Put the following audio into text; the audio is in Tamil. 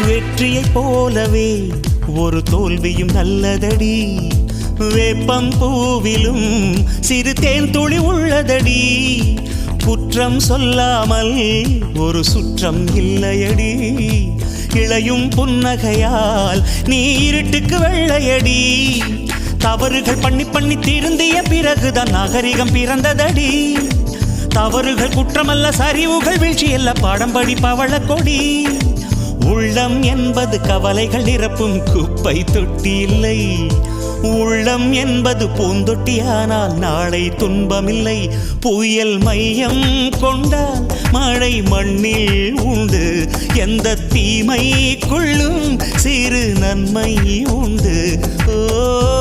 வெற்றியைப் போலவே ஒரு தோல்வியும் நல்லதடி. வேப்பம் பூவிலும் சிறு தேன் துளி உள்ளதடி. குற்றம் சொல்லாமல் ஒரு சுற்றம் இல்லையடி. இளையும் புன்னகையால் நீ இருட்டுக்கு வெள்ளையடி. தவறுகள் பண்ணி பண்ணி திருந்திய பிறகுதான் நாகரிகம் பிறந்ததடி. தவறுகள் குற்றமல்ல, சரிவுகள் வீழ்ச்சியல்ல, பாடம்படி பவள கொடி. உள்ளம் என்பது கவலைகள் நிரப்பும் குப்பை தொட்டி இல்லை. உள்ளம் என்பது பூந்தொட்டியானால் நாளை துன்பமில்லை. புயல் மையம் கொண்டால் மழை மண்ணில் உண்டு. எந்த தீமைக்குள்ளும் சிறு நன்மை உண்டு. ஓ